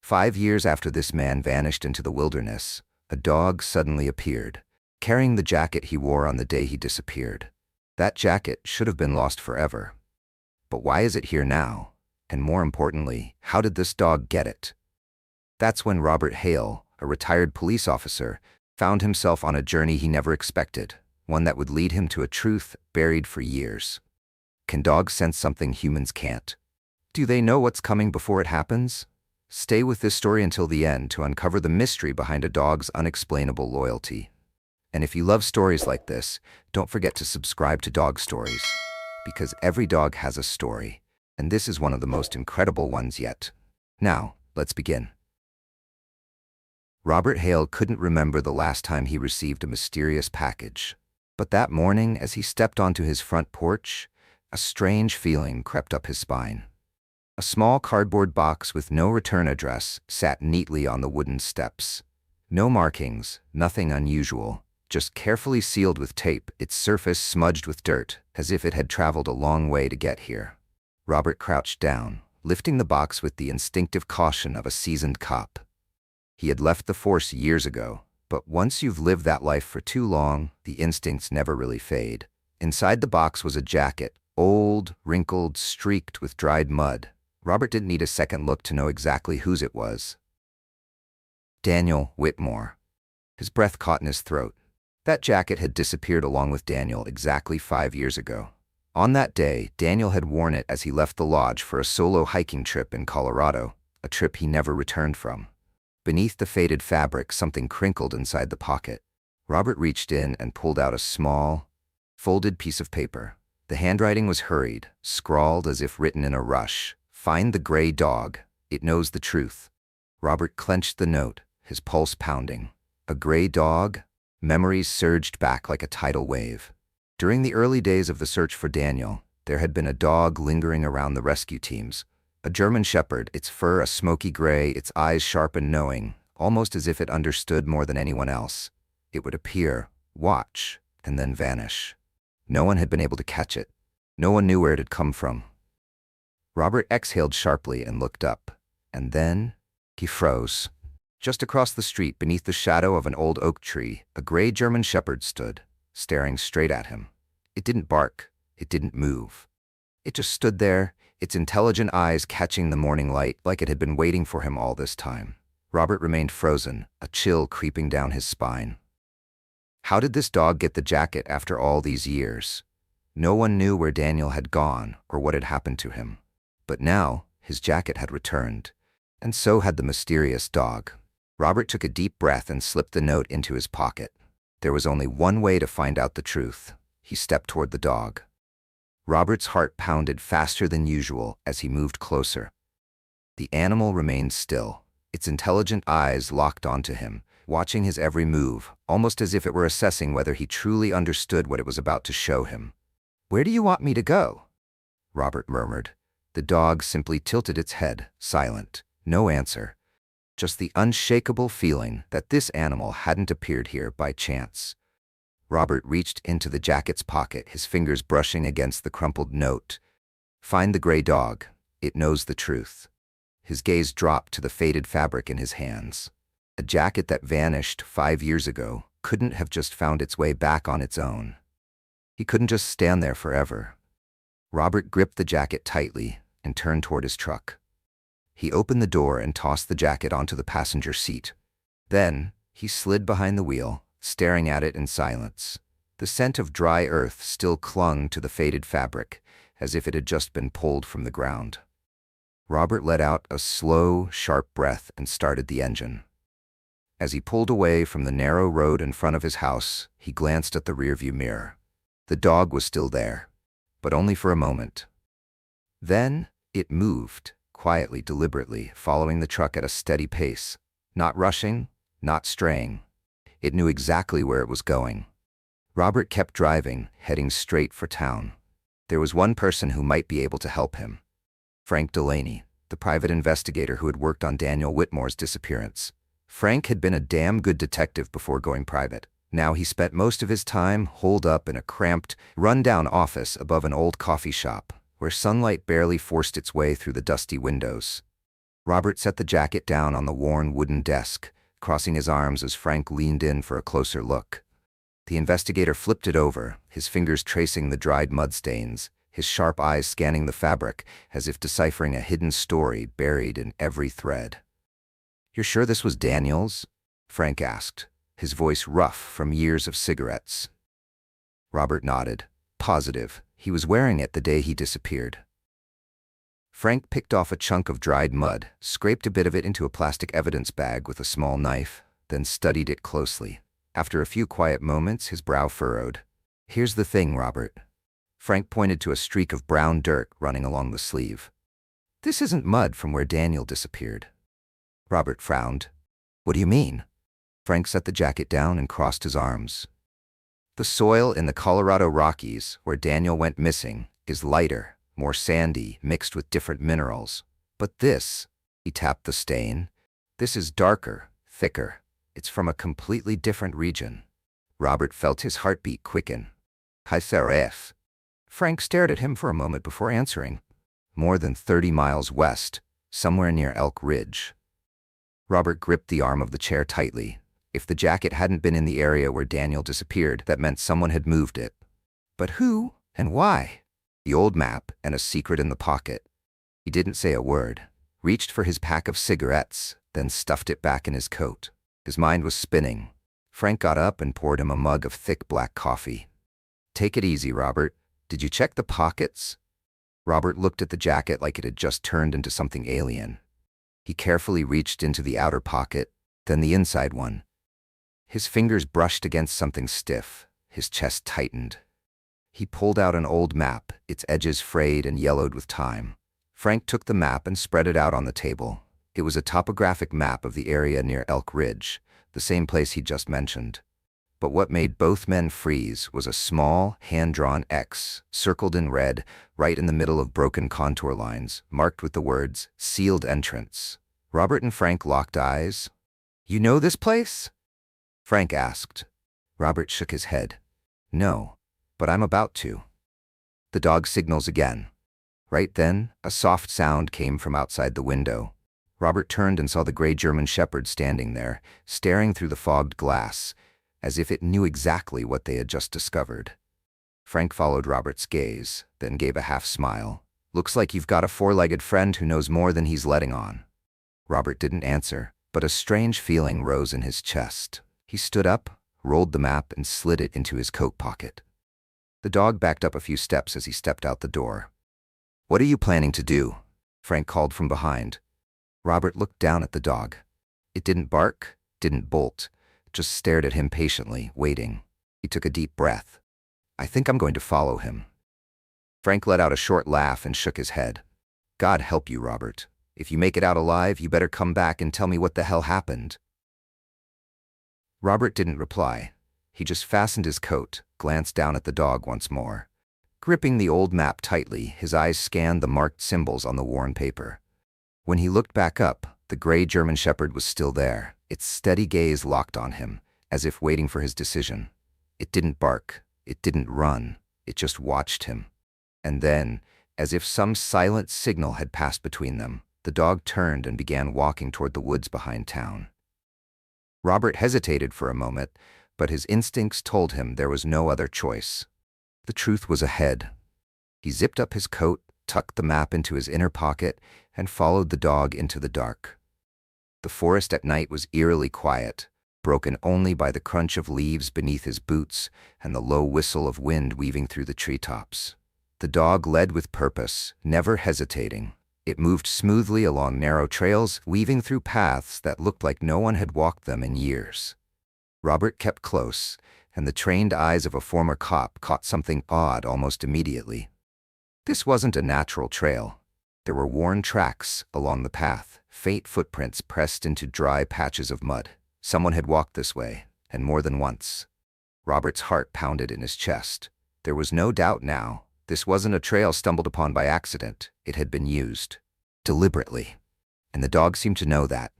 5 years after this man vanished into the wilderness, a dog suddenly appeared, carrying the jacket he wore on the day he disappeared. That jacket should have been lost forever. But why is it here now? And more importantly, how did this dog get it? That's when Robert Hale, a retired police officer, found himself on a journey he never expected, one that would lead him to a truth buried for years. Can dogs sense something humans can't? Do they know what's coming before it happens? Stay with this story until the end to uncover the mystery behind a dog's unexplainable loyalty. And if you love stories like this, don't forget to subscribe to Dog Stories, because every dog has a story, and this is one of the most incredible ones yet. Now, let's begin. Robert Hale couldn't remember the last time he received a mysterious package, but that morning as he stepped onto his front porch, a strange feeling crept up his spine. A small cardboard box with no return address sat neatly on the wooden steps. No markings, nothing unusual, just carefully sealed with tape, its surface smudged with dirt, as if it had traveled a long way to get here. Robert crouched down, lifting the box with the instinctive caution of a seasoned cop. He had left the force years ago, but once you've lived that life for too long, the instincts never really fade. Inside the box was a jacket, old, wrinkled, streaked with dried mud. Robert didn't need a second look to know exactly whose it was. Daniel Whitmore. His breath caught in his throat. That jacket had disappeared along with Daniel exactly 5 years ago. On that day, Daniel had worn it as he left the lodge for a solo hiking trip in Colorado, a trip he never returned from. Beneath the faded fabric, something crinkled inside the pocket. Robert reached in and pulled out a small, folded piece of paper. The handwriting was hurried, scrawled as if written in a rush. "Find the gray dog. It knows the truth." Robert clenched the note, his pulse pounding. A gray dog? Memories surged back like a tidal wave. During the early days of the search for Daniel, there had been a dog lingering around the rescue teams. A German shepherd, its fur a smoky gray, its eyes sharp and knowing, almost as if it understood more than anyone else. It would appear, watch, and then vanish. No one had been able to catch it. No one knew where it had come from. Robert exhaled sharply and looked up, and then he froze. Just across the street, beneath the shadow of an old oak tree, a gray German shepherd stood, staring straight at him. It didn't bark. It didn't move. It just stood there, its intelligent eyes catching the morning light like it had been waiting for him all this time. Robert remained frozen, a chill creeping down his spine. How did this dog get the jacket after all these years? No one knew where Daniel had gone or what had happened to him. But now, his jacket had returned, and so had the mysterious dog. Robert took a deep breath and slipped the note into his pocket. There was only one way to find out the truth. He stepped toward the dog. Robert's heart pounded faster than usual as he moved closer. The animal remained still, its intelligent eyes locked onto him, watching his every move, almost as if it were assessing whether he truly understood what it was about to show him. "Where do you want me to go?" Robert murmured. The dog simply tilted its head, silent. No answer. Just the unshakable feeling that this animal hadn't appeared here by chance. Robert reached into the jacket's pocket, his fingers brushing against the crumpled note. "Find the gray dog. It knows the truth." His gaze dropped to the faded fabric in his hands. A jacket that vanished 5 years ago couldn't have just found its way back on its own. He couldn't just stand there forever. Robert gripped the jacket tightly and turned toward his truck. He opened the door and tossed the jacket onto the passenger seat. Then, he slid behind the wheel, staring at it in silence. The scent of dry earth still clung to the faded fabric, as if it had just been pulled from the ground. Robert let out a slow, sharp breath and started the engine. As he pulled away from the narrow road in front of his house, he glanced at the rearview mirror. The dog was still there, but only for a moment. Then, it moved. Quietly, deliberately, following the truck at a steady pace. Not rushing, not straying. It knew exactly where it was going. Robert kept driving, heading straight for town. There was one person who might be able to help him. Frank Delaney, the private investigator who had worked on Daniel Whitmore's disappearance. Frank had been a damn good detective before going private. Now he spent most of his time holed up in a cramped, run-down office above an old coffee shop, where sunlight barely forced its way through the dusty windows. Robert set the jacket down on the worn wooden desk, crossing his arms as Frank leaned in for a closer look. The investigator flipped it over, his fingers tracing the dried mud stains, his sharp eyes scanning the fabric as if deciphering a hidden story buried in every thread. "You're sure this was Daniel's?" Frank asked, his voice rough from years of cigarettes. Robert nodded. Positive. He was wearing it the day he disappeared. Frank picked off a chunk of dried mud, scraped a bit of it into a plastic evidence bag with a small knife, then studied it closely. After a few quiet moments, his brow furrowed. "Here's the thing, Robert." Frank pointed to a streak of brown dirt running along the sleeve. "This isn't mud from where Daniel disappeared." Robert frowned. "What do you mean?" Frank set the jacket down and crossed his arms. "The soil in the Colorado Rockies, where Daniel went missing, is lighter, more sandy, mixed with different minerals. But this," he tapped the stain, "this is darker, thicker. It's from a completely different region." Robert felt his heartbeat quicken. "Cherishes." Frank stared at him for a moment before answering. "More than 30 miles west, somewhere near Elk Ridge." Robert gripped the arm of the chair tightly. If the jacket hadn't been in the area where Daniel disappeared, that meant someone had moved it. But who and why? The old map and a secret in the pocket. He didn't say a word, reached for his pack of cigarettes, then stuffed it back in his coat. His mind was spinning. Frank got up and poured him a mug of thick black coffee. "Take it easy, Robert. Did you check the pockets?" Robert looked at the jacket like it had just turned into something alien. He carefully reached into the outer pocket, then the inside one. His fingers brushed against something stiff. His chest tightened. He pulled out an old map, its edges frayed and yellowed with time. Frank took the map and spread it out on the table. It was a topographic map of the area near Elk Ridge, the same place he'd just mentioned. But what made both men freeze was a small, hand-drawn X, circled in red, right in the middle of broken contour lines, marked with the words, "Sealed Entrance." Robert and Frank locked eyes. "You know this place?" Frank asked. Robert shook his head. "No, but I'm about to." The dog signals again. Right then, a soft sound came from outside the window. Robert turned and saw the gray German shepherd standing there, staring through the fogged glass, as if it knew exactly what they had just discovered. Frank followed Robert's gaze, then gave a half-smile. "Looks like you've got a four-legged friend who knows more than he's letting on." Robert didn't answer, but a strange feeling rose in his chest. He stood up, rolled the map, and slid it into his coat pocket. The dog backed up a few steps as he stepped out the door. "What are you planning to do?" Frank called from behind. Robert looked down at the dog. It didn't bark, didn't bolt, just stared at him patiently, waiting. He took a deep breath. "I think I'm going to follow him." Frank let out a short laugh and shook his head. "God help you, Robert. If you make it out alive, you better come back and tell me what the hell happened." Robert didn't reply. He just fastened his coat, glanced down at the dog once more. Gripping the old map tightly, his eyes scanned the marked symbols on the worn paper. When he looked back up, the gray German shepherd was still there, its steady gaze locked on him, as if waiting for his decision. It didn't bark, it didn't run, it just watched him. And then, as if some silent signal had passed between them, the dog turned and began walking toward the woods behind town. Robert hesitated for a moment, but his instincts told him there was no other choice. The truth was ahead. He zipped up his coat, tucked the map into his inner pocket, and followed the dog into the dark. The forest at night was eerily quiet, broken only by the crunch of leaves beneath his boots and the low whistle of wind weaving through the treetops. The dog led with purpose, never hesitating. It moved smoothly along narrow trails, weaving through paths that looked like no one had walked them in years. Robert kept close, and the trained eyes of a former cop caught something odd almost immediately. This wasn't a natural trail. There were worn tracks along the path, faint footprints pressed into dry patches of mud. Someone had walked this way, and more than once. Robert's heart pounded in his chest. There was no doubt now. This wasn't a trail stumbled upon by accident. It had been used. Deliberately. And the dog seemed to know that.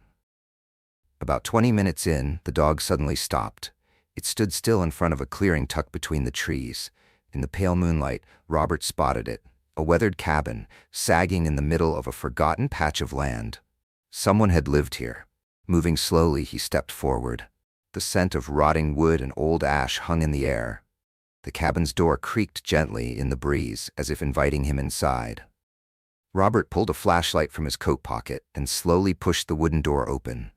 About 20 minutes in, the dog suddenly stopped. It stood still in front of a clearing tucked between the trees. In the pale moonlight, Robert spotted it, a weathered cabin, sagging in the middle of a forgotten patch of land. Someone had lived here. Moving slowly, he stepped forward. The scent of rotting wood and old ash hung in the air. The cabin's door creaked gently in the breeze, as if inviting him inside. Robert pulled a flashlight from his coat pocket and slowly pushed the wooden door open.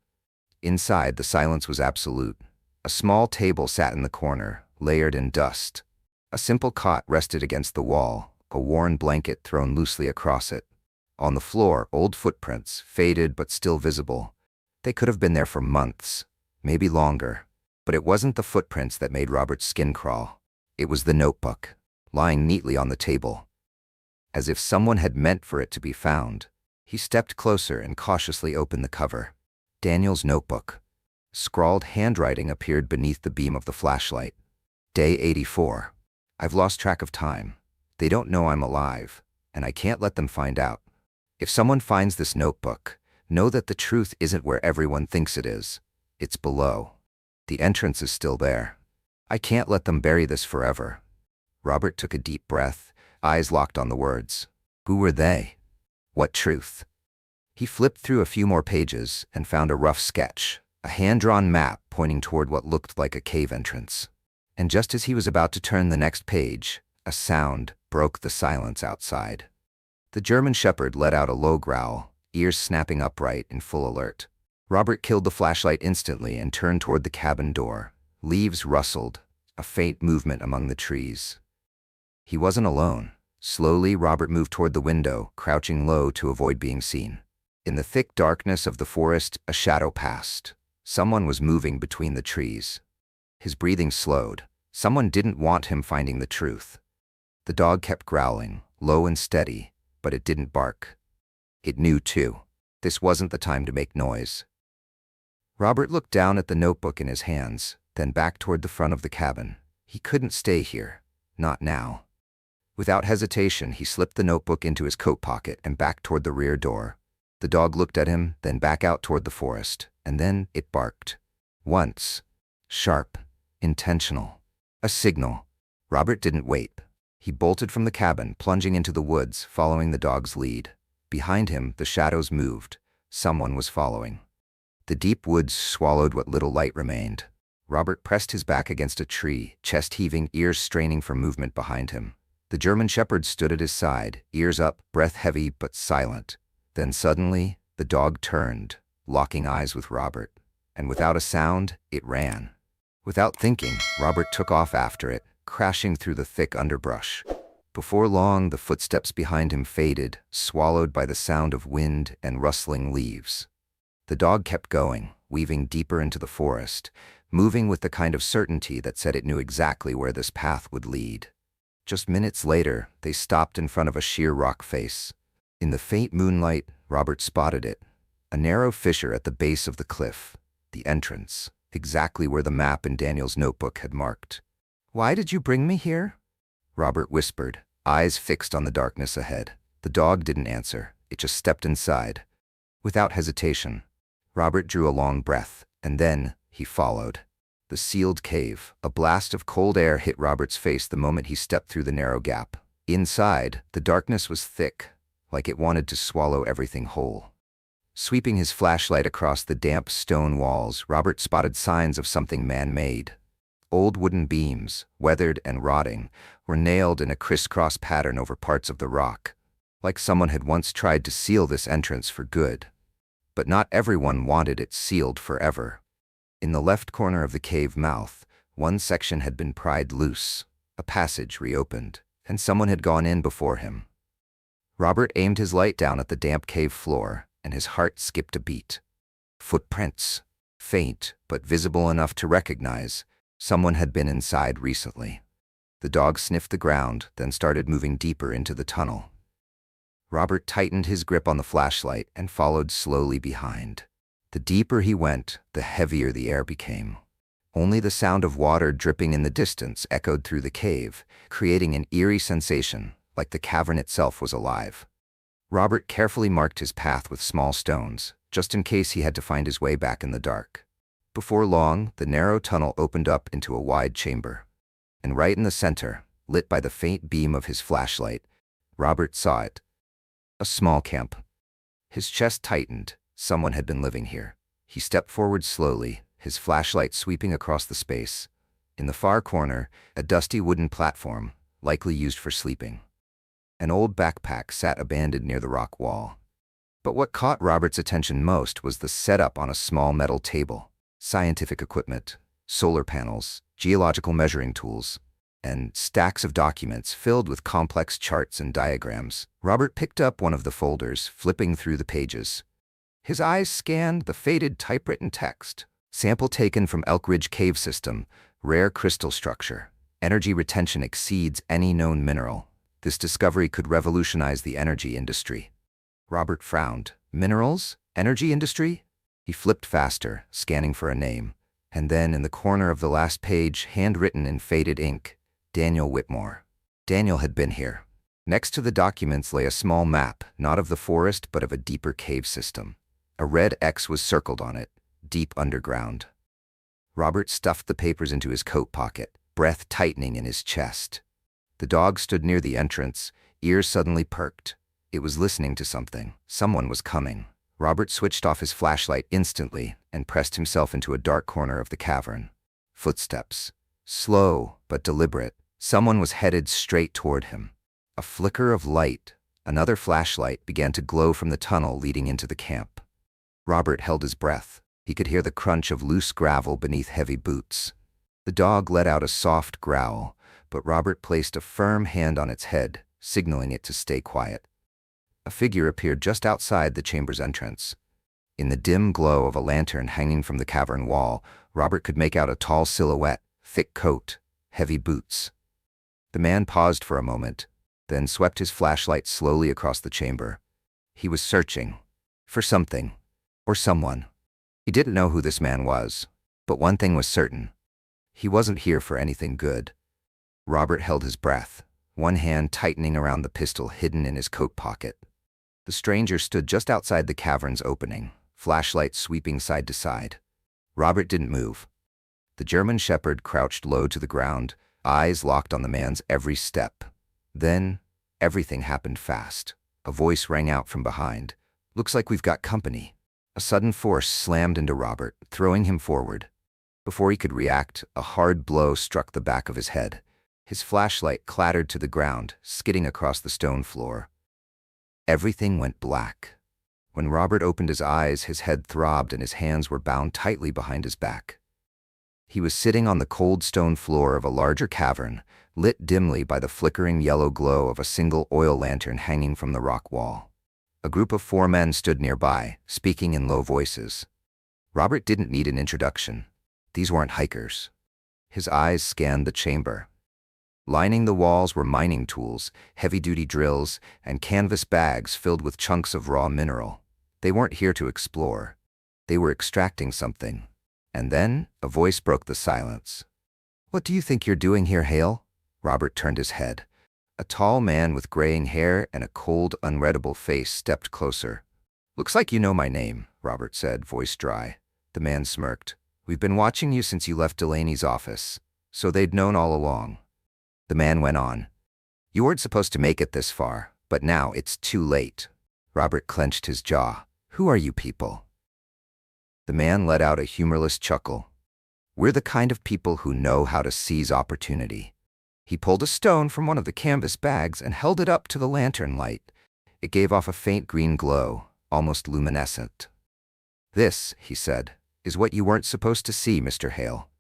Inside, the silence was absolute. A small table sat in the corner, layered in dust. A simple cot rested against the wall, a worn blanket thrown loosely across it. On the floor, old footprints, faded but still visible. They could have been there for months, maybe longer. But it wasn't the footprints that made Robert's skin crawl. It was the notebook, lying neatly on the table. As if someone had meant for it to be found, he stepped closer and cautiously opened the cover. Daniel's notebook. Scrawled handwriting appeared beneath the beam of the flashlight. Day 84. I've lost track of time. They don't know I'm alive, and I can't let them find out. If someone finds this notebook, know that the truth isn't where everyone thinks it is. It's below. The entrance is still there. I can't let them bury this forever. Robert took a deep breath, eyes locked on the words. Who were they? What truth? He flipped through a few more pages and found a rough sketch, a hand-drawn map pointing toward what looked like a cave entrance. And just as he was about to turn the next page, a sound broke the silence outside. The German shepherd let out a low growl, ears snapping upright in full alert. Robert killed the flashlight instantly and turned toward the cabin door. Leaves rustled, a faint movement among the trees. He wasn't alone. Slowly, Robert moved toward the window, crouching low to avoid being seen. In the thick darkness of the forest, a shadow passed. Someone was moving between the trees. His breathing slowed. Someone didn't want him finding the truth. The dog kept growling, low and steady, but it didn't bark. It knew, too. This wasn't the time to make noise. Robert looked down at the notebook in his hands, then back toward the front of the cabin. He couldn't stay here. Not now. Without hesitation, he slipped the notebook into his coat pocket and back toward the rear door. The dog looked at him, then back out toward the forest, and then it barked. Once. Sharp. Intentional. A signal. Robert didn't wait. He bolted from the cabin, plunging into the woods, following the dog's lead. Behind him, the shadows moved. Someone was following. The deep woods swallowed what little light remained. Robert pressed his back against a tree, chest heaving, ears straining for movement behind him. The German shepherd stood at his side, ears up, breath heavy but silent. Then suddenly, the dog turned, locking eyes with Robert. And without a sound, it ran. Without thinking, Robert took off after it, crashing through the thick underbrush. Before long, the footsteps behind him faded, swallowed by the sound of wind and rustling leaves. The dog kept going, weaving deeper into the forest, moving with the kind of certainty that said it knew exactly where this path would lead. Just minutes later, they stopped in front of a sheer rock face. In the faint moonlight, Robert spotted it, a narrow fissure at the base of the cliff, the entrance, exactly where the map in Daniel's notebook had marked. "Why did you bring me here?" Robert whispered, eyes fixed on the darkness ahead. The dog didn't answer. It just stepped inside. Without hesitation, Robert drew a long breath, and then he followed. The sealed cave. A blast of cold air hit Robert's face the moment he stepped through the narrow gap. Inside, the darkness was thick, like it wanted to swallow everything whole. Sweeping his flashlight across the damp stone walls, Robert spotted signs of something man-made. Old wooden beams, weathered and rotting, were nailed in a crisscross pattern over parts of the rock, like someone had once tried to seal this entrance for good. But not everyone wanted it sealed forever. In the left corner of the cave mouth, one section had been pried loose, a passage reopened, and someone had gone in before him. Robert aimed his light down at the damp cave floor, and his heart skipped a beat. Footprints, faint but visible enough to recognize. Someone had been inside recently. The dog sniffed the ground, then started moving deeper into the tunnel. Robert tightened his grip on the flashlight and followed slowly behind. The deeper he went, the heavier the air became. Only the sound of water dripping in the distance echoed through the cave, creating an eerie sensation, like the cavern itself was alive. Robert carefully marked his path with small stones, just in case he had to find his way back in the dark. Before long, the narrow tunnel opened up into a wide chamber. And right in the center, lit by the faint beam of his flashlight, Robert saw it. A small camp. His chest tightened, Someone had been living here. He stepped forward slowly, his flashlight sweeping across the space. In the far corner, a dusty wooden platform, likely used for sleeping. An old backpack sat abandoned near the rock wall. But what caught Robert's attention most was the setup on a small metal table. Scientific equipment, solar panels, geological measuring tools, and stacks of documents filled with complex charts and diagrams. Robert picked up one of the folders, flipping through the pages. His eyes scanned the faded typewritten text. Sample taken from Elk Ridge Cave System, rare crystal structure. Energy retention exceeds any known mineral. This discovery could revolutionize the energy industry. Robert frowned. Minerals? Energy industry? He flipped faster, scanning for a name. And then, in the corner of the last page, handwritten in faded ink, Daniel Whitmore. Daniel had been here. Next to the documents lay a small map, not of the forest but of a deeper cave system. A red X was circled on it, deep underground. Robert stuffed the papers into his coat pocket, breath tightening in his chest. The dog stood near the entrance, ears suddenly perked. It was listening to something. Someone was coming. Robert switched off his flashlight instantly and pressed himself into a dark corner of the cavern. Footsteps. Slow but deliberate. Someone was headed straight toward him. A flicker of light, another flashlight, began to glow from the tunnel leading into the camp. Robert held his breath. He could hear the crunch of loose gravel beneath heavy boots. The dog let out a soft growl, but Robert placed a firm hand on its head, signaling it to stay quiet. A figure appeared just outside the chamber's entrance. In the dim glow of a lantern hanging from the cavern wall, Robert could make out a tall silhouette, thick coat, heavy boots. The man paused for a moment, then swept his flashlight slowly across the chamber. He was searching for something, or someone. He didn't know who this man was, but one thing was certain. He wasn't here for anything good. Robert held his breath, one hand tightening around the pistol hidden in his coat pocket. The stranger stood just outside the cavern's opening, flashlight sweeping side to side. Robert didn't move. The German shepherd crouched low to the ground, eyes locked on the man's every step. Then, everything happened fast. A voice rang out from behind. "Looks like we've got company." A sudden force slammed into Robert, throwing him forward. Before he could react, a hard blow struck the back of his head. His flashlight clattered to the ground, skidding across the stone floor. Everything went black. When Robert opened his eyes, his head throbbed and his hands were bound tightly behind his back. He was sitting on the cold stone floor of a larger cavern, lit dimly by the flickering yellow glow of a single oil lantern hanging from the rock wall. A group of 4 men stood nearby, speaking in low voices. Robert didn't need an introduction. These weren't hikers. His eyes scanned the chamber. Lining the walls were mining tools, heavy-duty drills, and canvas bags filled with chunks of raw mineral. They weren't here to explore. They were extracting something. And then, a voice broke the silence. "What do you think you're doing here, Hale?" Robert turned his head. A tall man with graying hair and a cold, unreadable face stepped closer. "Looks like you know my name," Robert said, voice dry. The man smirked. "We've been watching you since you left Delaney's office, so they'd known all along." The man went on. "You weren't supposed to make it this far, but now it's too late." Robert clenched his jaw. "Who are you people?" The man let out a humorless chuckle. "We're the kind of people who know how to seize opportunity." He pulled a stone from one of the canvas bags and held it up to the lantern light. It gave off a faint green glow, almost luminescent. "This," he said, "is what you weren't supposed to see, Mr. Hale.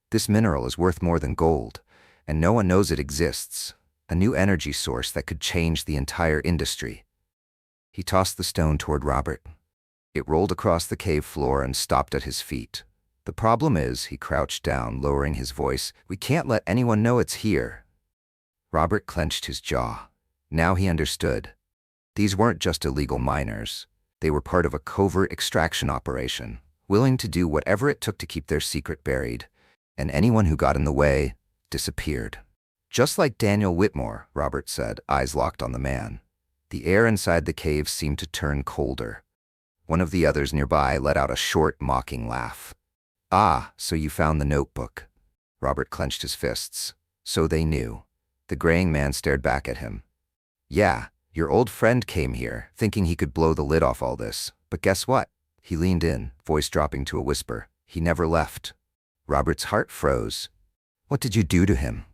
This mineral is worth more than gold, and no one knows it exists. A new energy source that could change the entire industry." He tossed the stone toward Robert. It rolled across the cave floor and stopped at his feet. "The problem is," he crouched down, lowering his voice, "we can't let anyone know it's here." Robert clenched his jaw. Now he understood. These weren't just illegal miners. They were part of a covert extraction operation, willing to do whatever it took to keep their secret buried, and anyone who got in the way disappeared. "Just like Daniel Whitmore," Robert said, eyes locked on the man. The air inside the cave seemed to turn colder. One of the others nearby let out a short, mocking laugh. "Ah, so you found the notebook." Robert clenched his fists. So they knew. The graying man stared back at him. "Yeah, your old friend came here, thinking he could blow the lid off all this, But guess what? He leaned in, voice dropping to a whisper. He never left. Robert's heart froze. What did you do to him?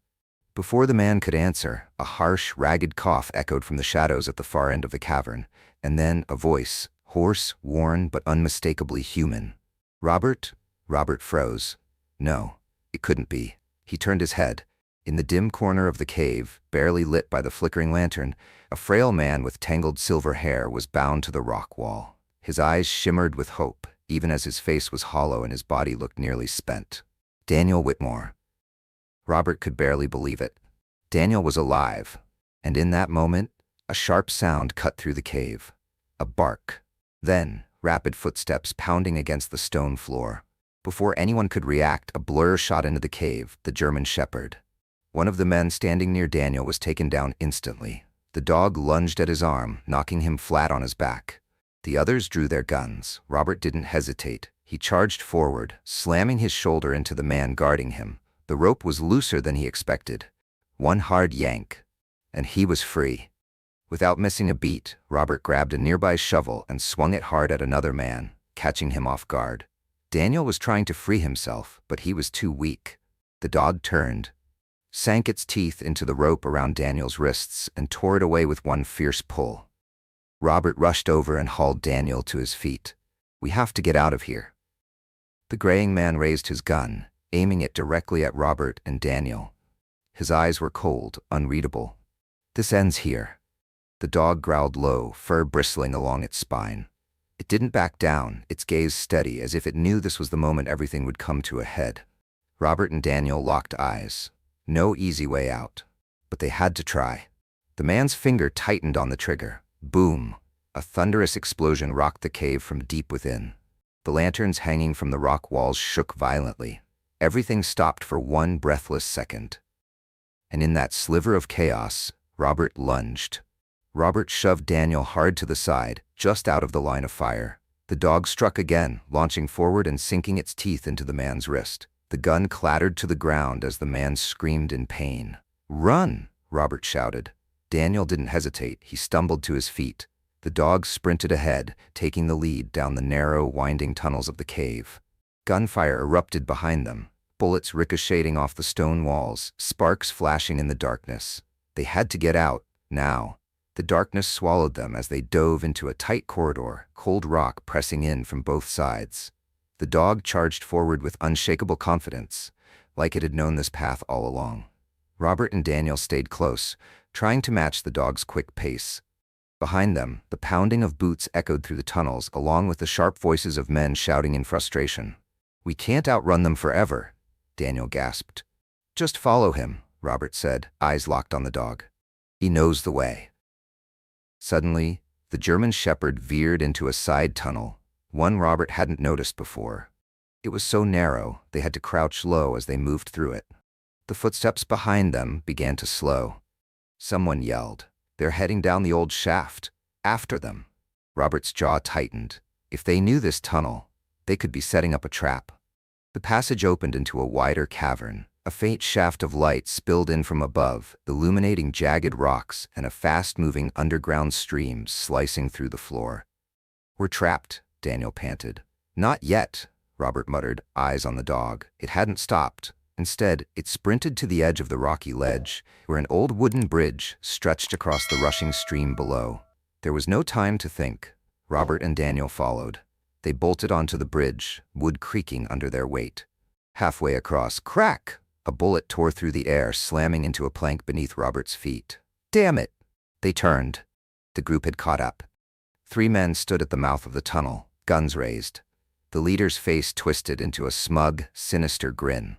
Before the man could answer, a harsh, ragged cough echoed from the shadows at the far end of the cavern, and then a voice, hoarse, worn, but unmistakably human. Robert? Robert froze. No, it couldn't be. He turned his head. In the dim corner of the cave, barely lit by the flickering lantern, a frail man with tangled silver hair was bound to the rock wall. His eyes shimmered with hope, even as his face was hollow and his body looked nearly spent. Daniel Whitmore. Robert could barely believe it. Daniel was alive, and in that moment, a sharp sound cut through the cave. A bark. Then, rapid footsteps pounding against the stone floor. Before anyone could react, a blur shot into the cave, the German shepherd. One of the men standing near Daniel was taken down instantly. The dog lunged at his arm, knocking him flat on his back. The others drew their guns. Robert didn't hesitate. He charged forward, slamming his shoulder into the man guarding him. The rope was looser than he expected. One hard yank, and he was free. Without missing a beat, Robert grabbed a nearby shovel and swung it hard at another man, catching him off guard. Daniel was trying to free himself, but he was too weak. The dog turned, sank its teeth into the rope around Daniel's wrists, and tore it away with one fierce pull. Robert rushed over and hauled Daniel to his feet. We have to get out of here. The graying man raised his gun, aiming it directly at Robert and Daniel. His eyes were cold, unreadable. This ends here. The dog growled low, fur bristling along its spine. It didn't back down, its gaze steady, as if it knew this was the moment everything would come to a head. Robert and Daniel locked eyes. No easy way out. But they had to try. The man's finger tightened on the trigger. Boom! A thunderous explosion rocked the cave from deep within. The lanterns hanging from the rock walls shook violently. Everything stopped for one breathless second. And in that sliver of chaos, Robert lunged. Robert shoved Daniel hard to the side, just out of the line of fire. The dog struck again, launching forward and sinking its teeth into the man's wrist. The gun clattered to the ground as the man screamed in pain. "Run!" Robert shouted. Daniel didn't hesitate. He stumbled to his feet. The dog sprinted ahead, taking the lead down the narrow, winding tunnels of the cave. Gunfire erupted behind them, bullets ricocheting off the stone walls, sparks flashing in the darkness. They had to get out, now. The darkness swallowed them as they dove into a tight corridor, cold rock pressing in from both sides. The dog charged forward with unshakable confidence, like it had known this path all along. Robert and Daniel stayed close, trying to match the dog's quick pace. Behind them, the pounding of boots echoed through the tunnels, along with the sharp voices of men shouting in frustration. "We can't outrun them forever," Daniel gasped. "Just follow him," Robert said, eyes locked on the dog. "He knows the way." Suddenly, the German shepherd veered into a side tunnel, one Robert hadn't noticed before. It was so narrow, they had to crouch low as they moved through it. The footsteps behind them began to slow. Someone yelled, "They're heading down the old shaft. After them." Robert's jaw tightened. If they knew this tunnel, they could be setting up a trap. The passage opened into a wider cavern. A faint shaft of light spilled in from above, illuminating jagged rocks and a fast-moving underground stream slicing through the floor. "We're trapped," Daniel panted. "Not yet," Robert muttered, eyes on the dog. It hadn't stopped. Instead, it sprinted to the edge of the rocky ledge, where an old wooden bridge stretched across the rushing stream below. There was no time to think. Robert and Daniel followed. They bolted onto the bridge, wood creaking under their weight. Halfway across, crack! A bullet tore through the air, slamming into a plank beneath Robert's feet. "Damn it!" They turned. The group had caught up. 3 men stood at the mouth of the tunnel, guns raised. The leader's face twisted into a smug, sinister grin.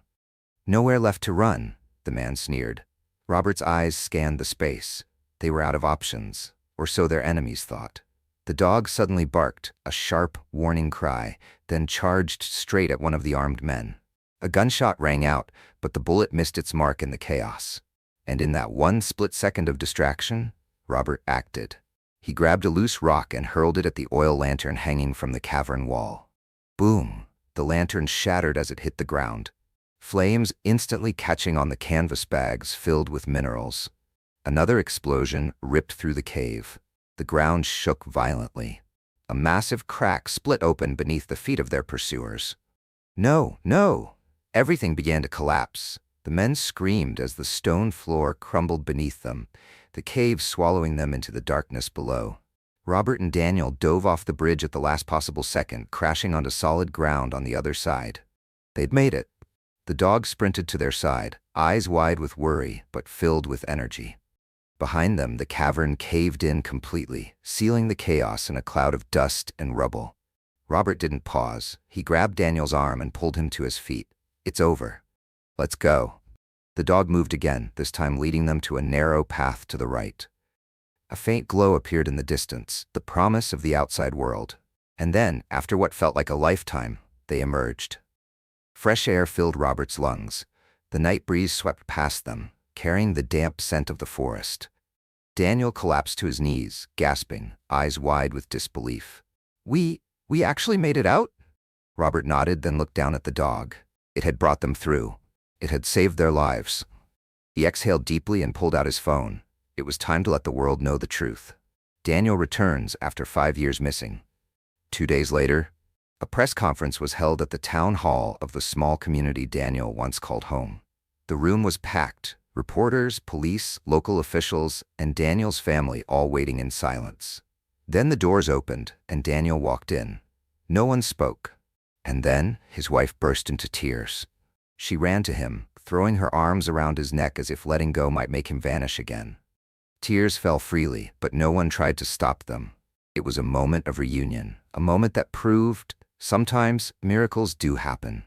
"Nowhere left to run," the man sneered. Robert's eyes scanned the space. They were out of options, or so their enemies thought. The dog suddenly barked, a sharp, warning cry, then charged straight at one of the armed men. A gunshot rang out, but the bullet missed its mark in the chaos. And in that one split second of distraction, Robert acted. He grabbed a loose rock and hurled it at the oil lantern hanging from the cavern wall. Boom! The lantern shattered as it hit the ground, flames instantly catching on the canvas bags filled with minerals. Another explosion ripped through the cave. The ground shook violently. A massive crack split open beneath the feet of their pursuers. No, no! Everything began to collapse. The men screamed as the stone floor crumbled beneath them, the cave swallowing them into the darkness below. Robert and Daniel dove off the bridge at the last possible second, crashing onto solid ground on the other side. They'd made it. The dog sprinted to their side, eyes wide with worry but filled with energy. Behind them, the cavern caved in completely, sealing the chaos in a cloud of dust and rubble. Robert didn't pause. He grabbed Daniel's arm and pulled him to his feet. It's over. Let's go. The dog moved again, this time leading them to a narrow path to the right. A faint glow appeared in the distance, the promise of the outside world. And then, after what felt like a lifetime, they emerged. Fresh air filled Robert's lungs. The night breeze swept past them, carrying the damp scent of the forest. Daniel collapsed to his knees, gasping, eyes wide with disbelief. We actually made it out? Robert nodded, then looked down at the dog. It had brought them through. It had saved their lives. He exhaled deeply and pulled out his phone. It was time to let the world know the truth. Daniel returns after 5 years missing. 2 days later, a press conference was held at the town hall of the small community Daniel once called home. The room was packed, reporters, police, local officials, and Daniel's family all waiting in silence. Then the doors opened, and Daniel walked in. No one spoke. And then his wife burst into tears. She ran to him, throwing her arms around his neck as if letting go might make him vanish again. Tears fell freely, but no one tried to stop them. It was a moment of reunion, a moment that proved, sometimes, miracles do happen.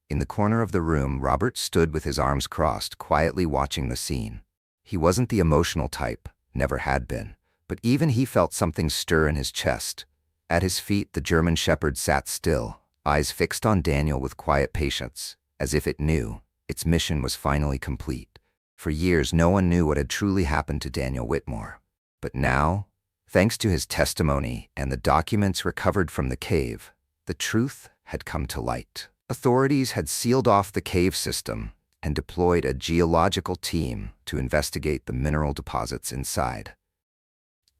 In the corner of the room, Robert stood with his arms crossed, quietly watching the scene. He wasn't the emotional type, never had been, but even he felt something stir in his chest. At his feet, the German shepherd sat still, eyes fixed on Daniel with quiet patience, as if it knew its mission was finally complete. For years, no one knew what had truly happened to Daniel Whitmore. But now, thanks to his testimony and the documents recovered from the cave, the truth had come to light. Authorities had sealed off the cave system and deployed a geological team to investigate the mineral deposits inside.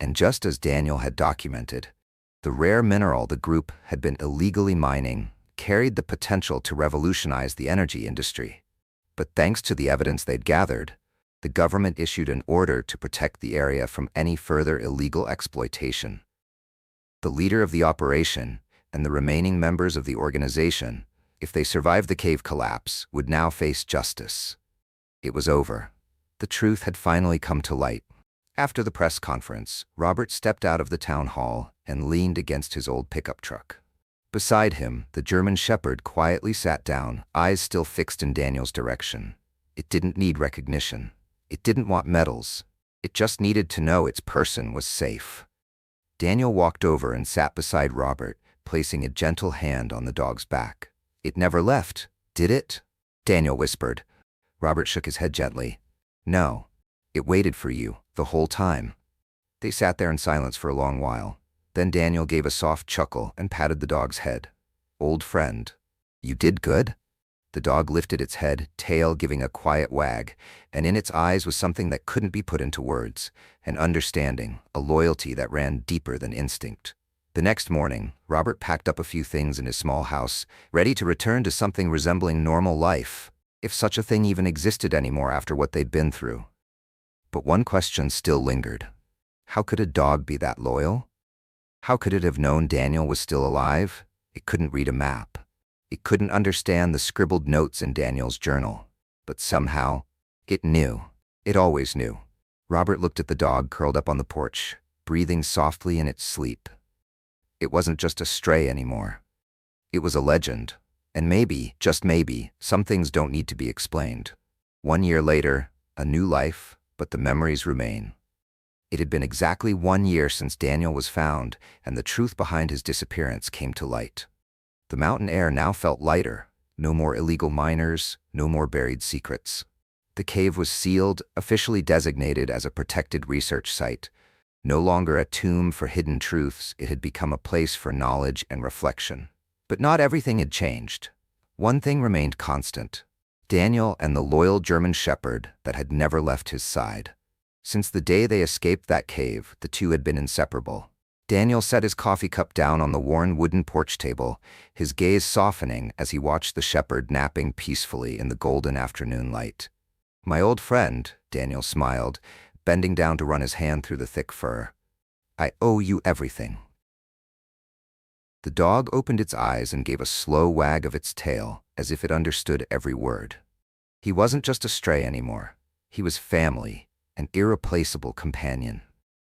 And just as Daniel had documented, the rare mineral the group had been illegally mining carried the potential to revolutionize the energy industry. But thanks to the evidence they'd gathered, the government issued an order to protect the area from any further illegal exploitation. The leader of the operation and the remaining members of the organization, if they survived the cave collapse, would now face justice. It was over. The truth had finally come to light. After the press conference, Robert stepped out of the town hall and leaned against his old pickup truck. Beside him, the German shepherd quietly sat down, eyes still fixed in Daniel's direction. It didn't need recognition. It didn't want medals. It just needed to know its person was safe. Daniel walked over and sat beside Robert, placing a gentle hand on the dog's back. It never left, did it? Daniel whispered. Robert shook his head gently. No. It waited for you, the whole time. They sat there in silence for a long while. Then Daniel gave a soft chuckle and patted the dog's head. Old friend, you did good? The dog lifted its head, tail giving a quiet wag, and in its eyes was something that couldn't be put into words, an understanding, a loyalty that ran deeper than instinct. The next morning, Robert packed up a few things in his small house, ready to return to something resembling normal life, if such a thing even existed anymore after what they'd been through. But one question still lingered. How could a dog be that loyal? How could it have known Daniel was still alive? It couldn't read a map. It couldn't understand the scribbled notes in Daniel's journal. But somehow, it knew. It always knew. Robert looked at the dog curled up on the porch, breathing softly in its sleep. It wasn't just a stray anymore. It was a legend. And maybe, just maybe, some things don't need to be explained. 1 year later, a new life, but the memories remain. It had been exactly 1 year since Daniel was found, and the truth behind his disappearance came to light. The mountain air now felt lighter. No more illegal miners, no more buried secrets. The cave was sealed, officially designated as a protected research site. No longer a tomb for hidden truths, it had become a place for knowledge and reflection. But not everything had changed. One thing remained constant: Daniel and the loyal German shepherd that had never left his side. Since the day they escaped that cave, the two had been inseparable. Daniel set his coffee cup down on the worn wooden porch table, his gaze softening as he watched the shepherd napping peacefully in the golden afternoon light. "My old friend," Daniel smiled, bending down to run his hand through the thick fur. "I owe you everything." The dog opened its eyes and gave a slow wag of its tail, as if it understood every word. He wasn't just a stray anymore. He was family, an irreplaceable companion.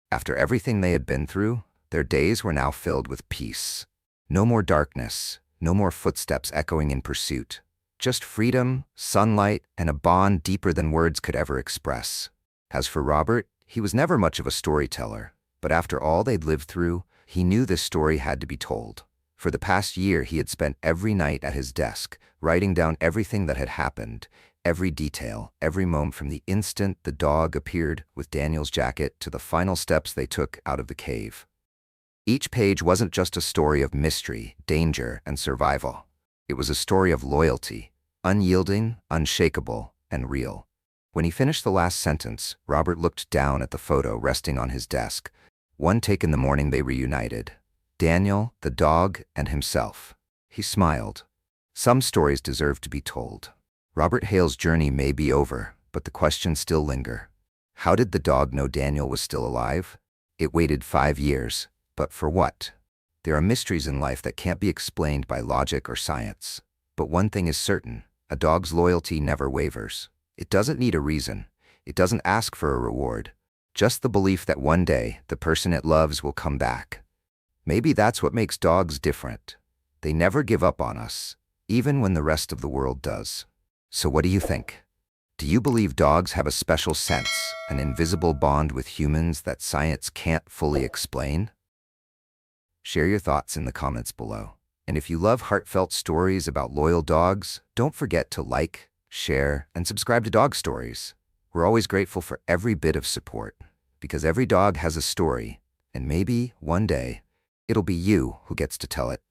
After everything they had been through, their days were now filled with peace. No more darkness, no more footsteps echoing in pursuit. Just freedom, sunlight, and a bond deeper than words could ever express. As for Robert, he was never much of a storyteller, but after all they'd lived through, he knew this story had to be told. For the past year, he had spent every night at his desk, writing down everything that had happened, every detail, every moment from the instant the dog appeared with Daniel's jacket to the final steps they took out of the cave. Each page wasn't just a story of mystery, danger, and survival. It was a story of loyalty, unyielding, unshakable, and real. When he finished the last sentence, Robert looked down at the photo resting on his desk, one taken the morning they reunited. Daniel, the dog, and himself. He smiled. Some stories deserve to be told. Robert Hale's journey may be over, but the questions still linger. How did the dog know Daniel was still alive? It waited 5 years. But for what? There are mysteries in life that can't be explained by logic or science. But one thing is certain, a dog's loyalty never wavers. It doesn't need a reason. It doesn't ask for a reward. Just the belief that one day, the person it loves will come back. Maybe that's what makes dogs different. They never give up on us, even when the rest of the world does. So what do you think? Do you believe dogs have a special sense, an invisible bond with humans that science can't fully explain? Share your thoughts in the comments below. And if you love heartfelt stories about loyal dogs, don't forget to like, share, and subscribe to Dog Stories. We're always grateful for every bit of support, because every dog has a story, and maybe, one day, it'll be you who gets to tell it.